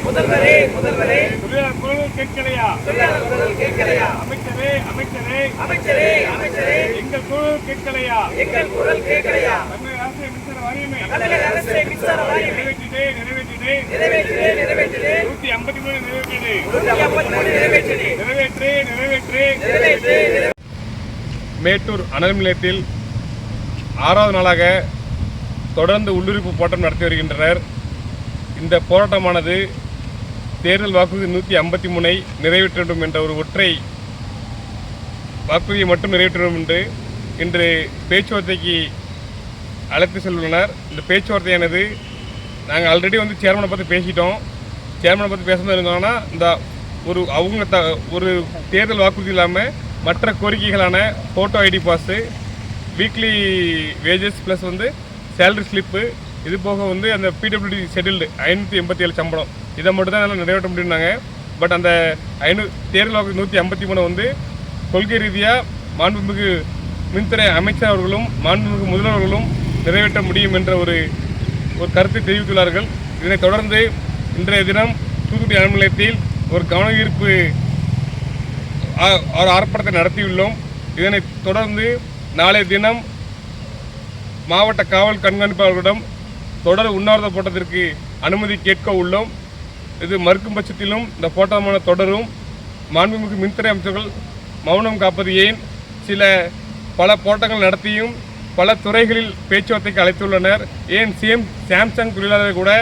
முதல்வரே முதல்வரே தொழிலாளர் குரல் கேட்கலையா? தொழிலாளர் குரல் கேட்கலையா? அமைச்சரே அமைச்சரே அமைச்சரே அமைச்சரே எங்கள் குரல் கேட்கலையா? எங்கள் குரல் கேட்கலையா? தமிழக அரசு மின்சார வாரியமே தமிழக அரசு மின்சார வாரியமே நிறைவேற்றிடு நிறைவேற்றிடு நிறைவேற்றிடு நிறைவேற்றிடு 153 நிறைவேற்றிடு 153 நிறைவேற்றிடு நிறைவேற்று நிறைவேற்று நிறைவேற்று மேட்டூர் அனல் நிலையத்தில் 6வது நாளாக தொடர்ந்து உள்ளிருப்பு போராட்டம் நடத்தி வருகின்றனர். இந்த போராட்டமானது தேர்தல் வாக்குறுதி 153ஐ நிறைவேற்ற வேண்டும் என்ற ஒரு ஒற்றை வாக்குறுதியை மட்டும் நிறைவேற்ற வேண்டும் என்று இன்று பேச்சுவார்த்தைக்கு அழைத்து செல்லுள்ளனர். இந்த பேச்சுவார்த்தையானது நாங்கள் ஆல்ரெடி சேர்மனை பற்றி பேசிட்டோம். சேர்மனை பற்றி பேசாமல் இருந்தோம்னா இந்த ஒரு தேர்தல் வாக்குறுதி இல்லாமல் மற்ற கோரிக்கைகளான photo ID pass, weekly wages plus salary slip, இது போக அந்த பிடபிள்யூடி செட்டில்டு 587 சம்பளம், இதை மட்டும் தான் என்னால் நிறைவேற்ற முடியும்னாங்க. பட் அந்த தேர்தல் வாக்கு 153 கொள்கை ரீதியாக மாண்புமிகு மின்துறை அமைச்சர் அவர்களும் மாண்புமிகு முதல்வர்களும் நிறைவேற்ற முடியும் என்ற ஒரு கருத்தை தெரிவித்துள்ளார்கள். இதனைத் தொடர்ந்து இன்றைய தினம் தூத்துக்குடி அனல் நிலையத்தில் ஒரு கவன ஈர்ப்பு ஆர்ப்பாட்டத்தை நடத்தியுள்ளோம். இதனைத் தொடர்ந்து நாளைய தினம் மாவட்ட காவல் கண்காணிப்பாளர்களிடம் தொடர் உண்ணாவிரத போராட்டத்திற்கு அனுமதி கேட்க உள்ளோம். இது மறுக்கும் பட்சத்திலும் இந்த போராட்டமான தொடரும். மாண்புமிகு மின்துறை அமைச்சர்கள் மௌனம் காப்பது ஏன்? பல போராட்டங்கள் நடத்தியும் பல துறைகளில் பேச்சுவார்த்தைக்கு அழைத்துள்ளனர். ஏன் சாம்சங் தொழிலாளர்கள் கூட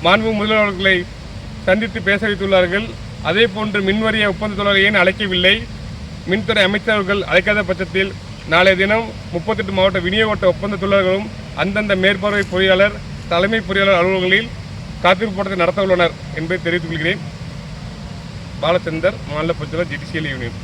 மாண்புமிகு முதல்வர்களை சந்தித்து பேச வைத்துள்ளார்கள். அதே போன்று மின்வாரிய ஒப்பந்த தொழிலாளர்கள் ஏன் அழைக்கவில்லை? மின்துறை அமைச்சர்கள் அழைக்காத பட்சத்தில் நாளைய தினம் 38 மாவட்ட விநியோக ஒப்பந்த தொழிலாளர்களும் அந்தந்த மேற்பார்வை பொறியாளர், தலைமை பொறியாளர் அலுவலகங்களில் காத்திருப்பு போராட்டத்தை நடத்த உள்ளனர் என்பதை தெரிவித்துக் கொள்கிறேன். பாலச்சந்தர், மாநில பொதுச்செயலாளர், ஜிடிசிஎல் யூனியன்.